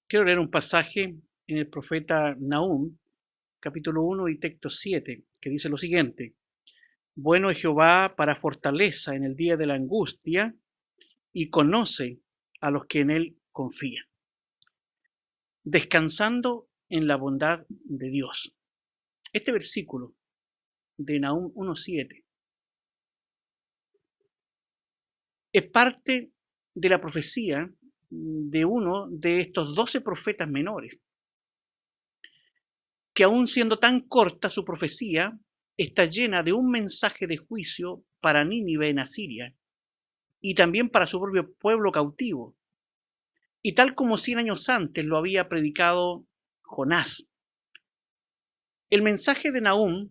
Quiero leer un pasaje en el profeta Nahum, capítulo 1 y texto 7, que dice lo siguiente: Bueno es Jehová para fortaleza en el día de la angustia, y conoce a los que en él confían. Descansando en la bondad de Dios. Este versículo de Nahum 1:7 es parte de la profecía de uno de estos 12 profetas menores, que aun siendo tan corta su profecía, está llena de un mensaje de juicio para Nínive en Asiria y también para su propio pueblo cautivo, y tal como 100 años antes lo había predicado Jonás. El mensaje de Nahum,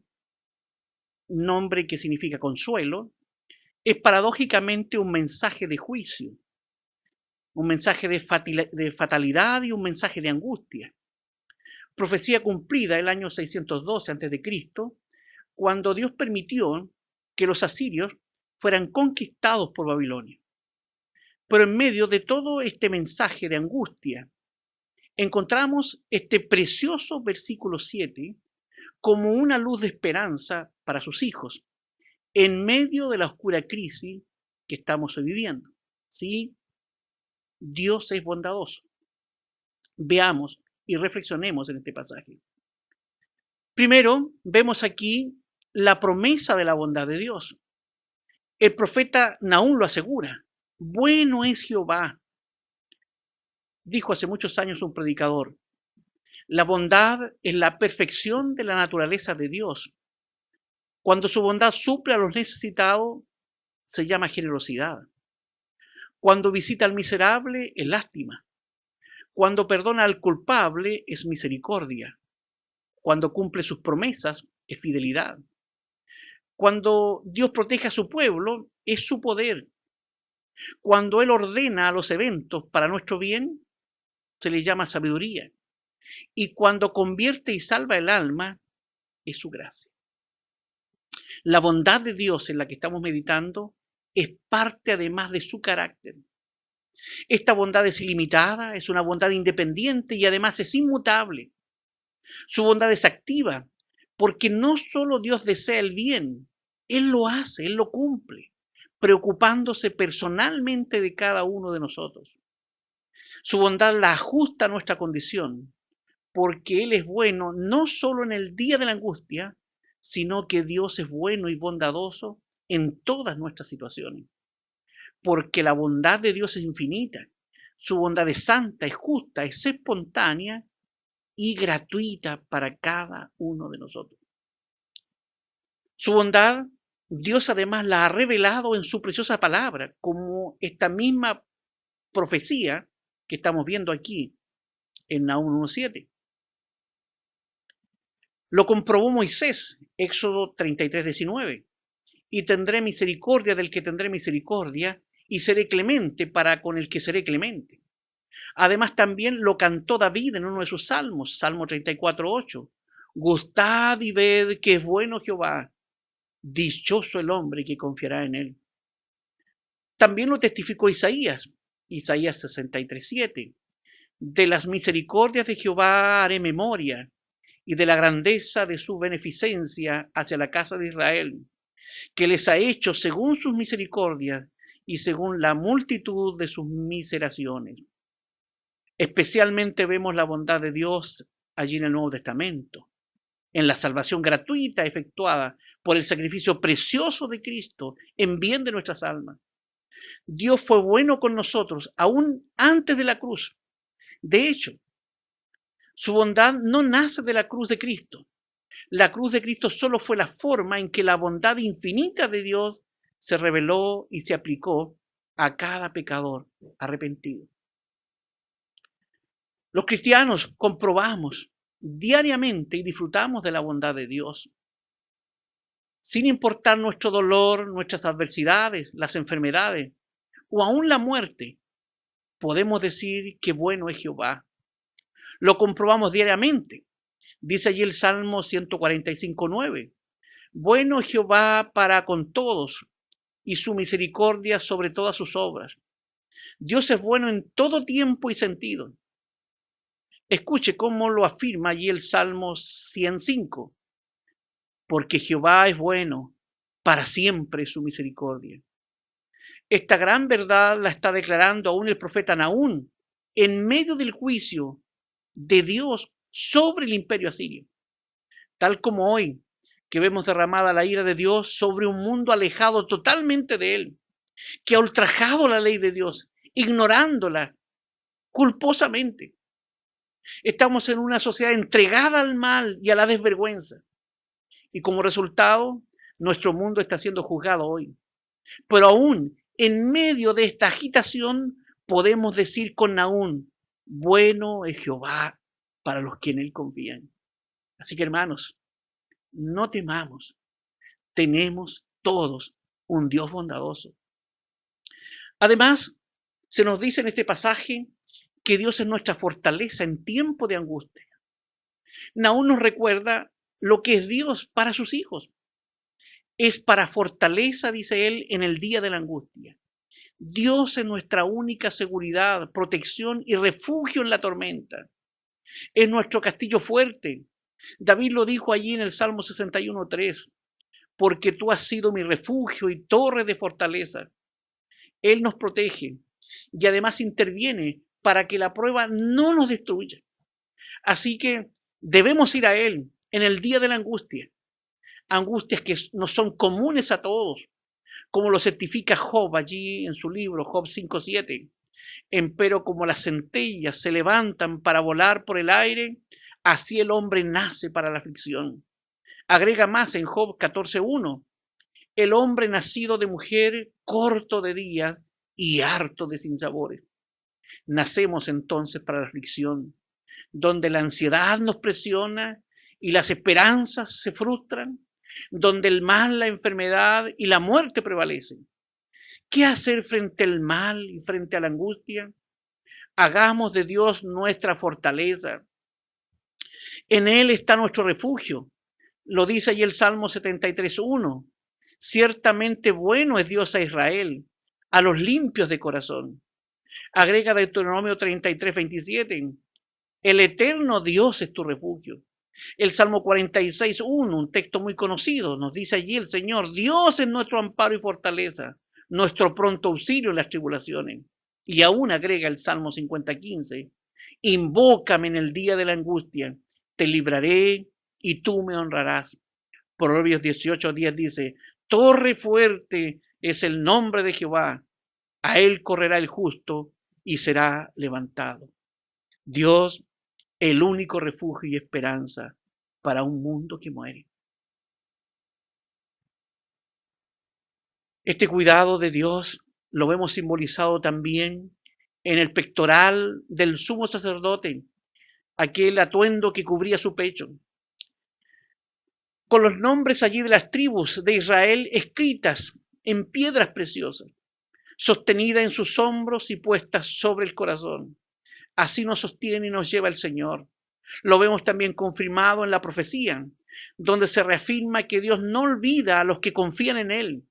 nombre que significa consuelo, es paradójicamente un mensaje de juicio, un mensaje de fatalidad y un mensaje de angustia. Profecía cumplida el año 612 a.C., cuando Dios permitió que los asirios fueran conquistados por Babilonia. Pero en medio de todo este mensaje de angustia, encontramos este precioso versículo 7 como una luz de esperanza para sus hijos, en medio de la oscura crisis que estamos viviendo. Sí, Dios es bondadoso. Veamos y reflexionemos en este pasaje. Primero, vemos aquí la promesa de la bondad de Dios. El profeta Nahum lo asegura. Bueno es Jehová. Dijo hace muchos años un predicador: la bondad es la perfección de la naturaleza de Dios. Cuando su bondad suple a los necesitados, se llama generosidad. Cuando visita al miserable, es lástima. Cuando perdona al culpable, es misericordia. Cuando cumple sus promesas, es fidelidad. Cuando Dios protege a su pueblo, es su poder. Cuando Él ordena los eventos para nuestro bien, se le llama sabiduría. Y cuando convierte y salva el alma, es su gracia. La bondad de Dios en la que estamos meditando es parte además de su carácter. Esta bondad es ilimitada, es una bondad independiente y además es inmutable. Su bondad es activa, porque no solo Dios desea el bien, Él lo hace, Él lo cumple, preocupándose personalmente de cada uno de nosotros. Su bondad la ajusta a nuestra condición, porque Él es bueno no solo en el día de la angustia, sino que Dios es bueno y bondadoso en todas nuestras situaciones. Porque la bondad de Dios es infinita, su bondad es santa, es justa, es espontánea y gratuita para cada uno de nosotros. Su bondad, Dios además la ha revelado en su preciosa palabra, como esta misma profecía que estamos viendo aquí en Nahum 1:7. Lo comprobó Moisés, Éxodo 33:19. Y tendré misericordia del que tendré misericordia, y seré clemente para con el que seré clemente. Además, también lo cantó David en uno de sus salmos, Salmo 34:8. Gustad y ved que es bueno Jehová, dichoso el hombre que confiará en él. También lo testificó Isaías, Isaías 63:7. De las misericordias de Jehová haré memoria, y de la grandeza de su beneficencia hacia la casa de Israel, que les ha hecho según sus misericordias y según la multitud de sus miseraciones. Especialmente vemos la bondad de Dios allí en el Nuevo Testamento, en la salvación gratuita efectuada por el sacrificio precioso de Cristo en bien de nuestras almas. Dios fue bueno con nosotros aún antes de la cruz. De hecho, su bondad no nace de la cruz de Cristo. La cruz de Cristo solo fue la forma en que la bondad infinita de Dios se reveló y se aplicó a cada pecador arrepentido. Los cristianos comprobamos diariamente y disfrutamos de la bondad de Dios. Sin importar nuestro dolor, nuestras adversidades, las enfermedades o aún la muerte, podemos decir que bueno es Jehová. Lo comprobamos diariamente. Dice allí el Salmo 145:9. Bueno es Jehová para con todos, y su misericordia sobre todas sus obras. Dios es bueno en todo tiempo y sentido. Escuche cómo lo afirma allí el Salmo 105. Porque Jehová es bueno, para siempre su misericordia. Esta gran verdad la está declarando aún el profeta Nahum en medio del juicio de Dios sobre el imperio asirio. Tal como hoy, que vemos derramada la ira de Dios sobre un mundo alejado totalmente de Él, que ha ultrajado la ley de Dios, ignorándola culposamente. Estamos en una sociedad entregada al mal y a la desvergüenza. Y como resultado, nuestro mundo está siendo juzgado hoy. Pero aún en medio de esta agitación, podemos decir con Nahum, bueno es Jehová para los que en Él confían. Así que hermanos, no temamos. Tenemos todos un Dios bondadoso. Además, se nos dice en este pasaje que Dios es nuestra fortaleza en tiempo de angustia. Nahum nos recuerda lo que es Dios para sus hijos. Es para fortaleza, dice él, en el día de la angustia. Dios es nuestra única seguridad, protección y refugio en la tormenta. Es nuestro castillo fuerte. David lo dijo allí en el Salmo 61:3, porque tú has sido mi refugio y torre de fortaleza. Él nos protege y además interviene para que la prueba no nos destruya. Así que debemos ir a Él en el día de la angustia. Angustias que no son comunes a todos, como lo certifica Job allí en su libro, Job 5:7. Empero como las centellas se levantan para volar por el aire, así el hombre nace para la aflicción. Agrega más en Job 14:1. El hombre nacido de mujer, corto de día y harto de sinsabores. Nacemos entonces para la aflicción, donde la ansiedad nos presiona y las esperanzas se frustran, donde el mal, la enfermedad y la muerte prevalecen. ¿Qué hacer frente al mal y frente a la angustia? Hagamos de Dios nuestra fortaleza. En Él está nuestro refugio. Lo dice allí el Salmo 73:1. Ciertamente bueno es Dios a Israel, a los limpios de corazón. Agrega Deuteronomio 33:27. El eterno Dios es tu refugio. El Salmo 46:1, un texto muy conocido, nos dice allí el Señor, Dios es nuestro amparo y fortaleza, nuestro pronto auxilio en las tribulaciones. Y aún agrega el Salmo 50:15, invócame en el día de la angustia, te libraré y tú me honrarás. Proverbios 18:10 dice, torre fuerte es el nombre de Jehová, a él correrá el justo y será levantado. Dios, el único refugio y esperanza para un mundo que muere. Este cuidado de Dios lo vemos simbolizado también en el pectoral del sumo sacerdote, aquel atuendo que cubría su pecho, con los nombres allí de las tribus de Israel escritas en piedras preciosas, sostenida en sus hombros y puestas sobre el corazón. Así nos sostiene y nos lleva el Señor. Lo vemos también confirmado en la profecía, donde se reafirma que Dios no olvida a los que confían en Él.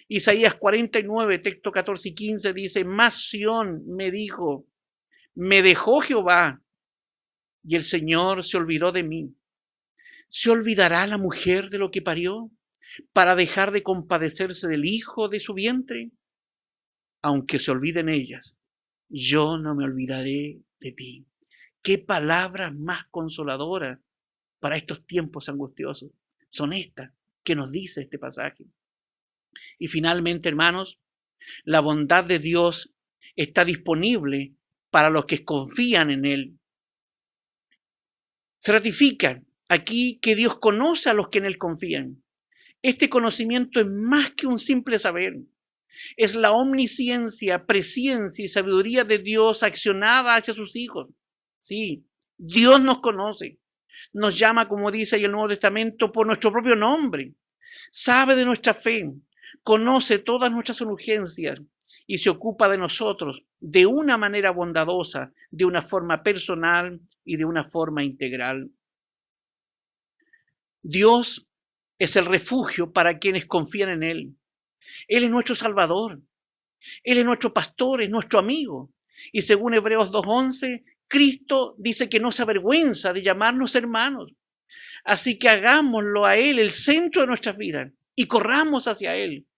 Isaías 49, texto 14 y 15 dice, mas Sión me dijo, me dejó Jehová y el Señor se olvidó de mí. ¿Se olvidará la mujer de lo que parió para dejar de compadecerse del hijo de su vientre? Aunque se olviden ellas, yo no me olvidaré de ti. Qué palabras más consoladoras para estos tiempos angustiosos son estas que nos dice este pasaje. Y finalmente, hermanos, la bondad de Dios está disponible para los que confían en Él. Se ratifica aquí que Dios conoce a los que en Él confían. Este conocimiento es más que un simple saber. Es la omnisciencia, presciencia y sabiduría de Dios accionada hacia sus hijos. Sí, Dios nos conoce. Nos llama, como dice ahí el Nuevo Testamento, por nuestro propio nombre. Sabe de nuestra fe, conoce todas nuestras urgencias y se ocupa de nosotros de una manera bondadosa, de una forma personal y de una forma integral. Dios es el refugio para quienes confían en Él. Él es nuestro Salvador. Él es nuestro pastor, es nuestro amigo. Y según Hebreos 2:11, Cristo dice que no se avergüenza de llamarnos hermanos. Así que hagámoslo a Él el centro de nuestras vidas y corramos hacia Él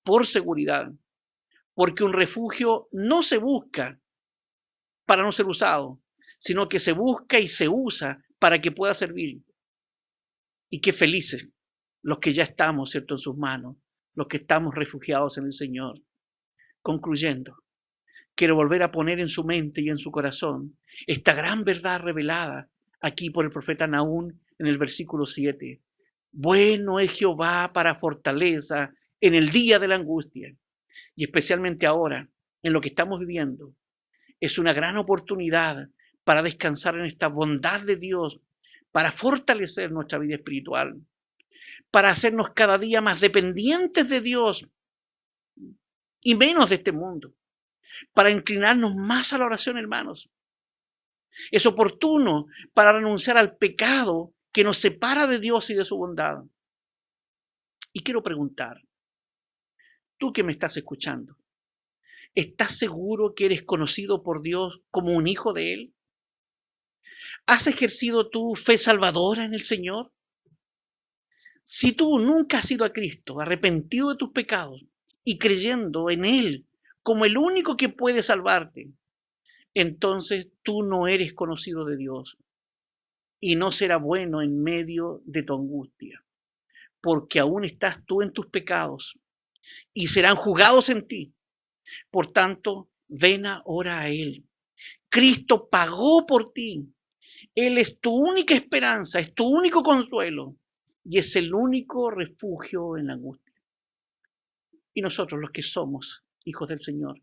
por seguridad. Porque un refugio no se busca para no ser usado, sino que se busca y se usa para que pueda servir. Y qué felices los que ya estamos, ¿cierto?, en sus manos, los que estamos refugiados en el Señor. Concluyendo, quiero volver a poner en su mente y en su corazón esta gran verdad revelada aquí por el profeta Nahum en el versículo 7. Bueno es Jehová para fortaleza en el día de la angustia. Y especialmente ahora, en lo que estamos viviendo, es una gran oportunidad para descansar en esta bondad de Dios, para fortalecer nuestra vida espiritual, para hacernos cada día más dependientes de Dios y menos de este mundo, para inclinarnos más a la oración, hermanos. Es oportuno para renunciar al pecado que nos separa de Dios y de su bondad. Y quiero preguntar, tú que me estás escuchando, ¿estás seguro que eres conocido por Dios como un hijo de Él? ¿Has ejercido tu fe salvadora en el Señor? Si tú nunca has ido a Cristo, arrepentido de tus pecados y creyendo en Él como el único que puede salvarte, entonces tú no eres conocido de Dios y no será bueno en medio de tu angustia, porque aún estás tú en tus pecados y serán juzgados en ti. Por tanto, ven ahora a Él. Cristo pagó por ti. Él es tu única esperanza, es tu único consuelo y es el único refugio en la angustia. Y nosotros, los que somos hijos del Señor,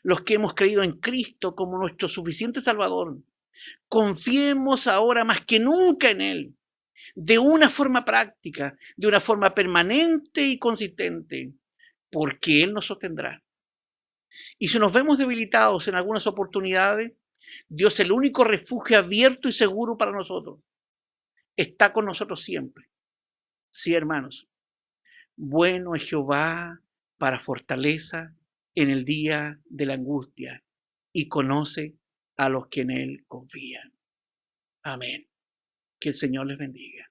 los que hemos creído en Cristo como nuestro suficiente Salvador, confiemos ahora más que nunca en Él, de una forma práctica, de una forma permanente y consistente, porque Él nos sostendrá. Y si nos vemos debilitados en algunas oportunidades, Dios, el único refugio abierto y seguro para nosotros, está con nosotros siempre. Sí, hermanos, bueno es Jehová para fortaleza en el día de la angustia y conoce a los que en Él confían. Amén. Que el Señor les bendiga.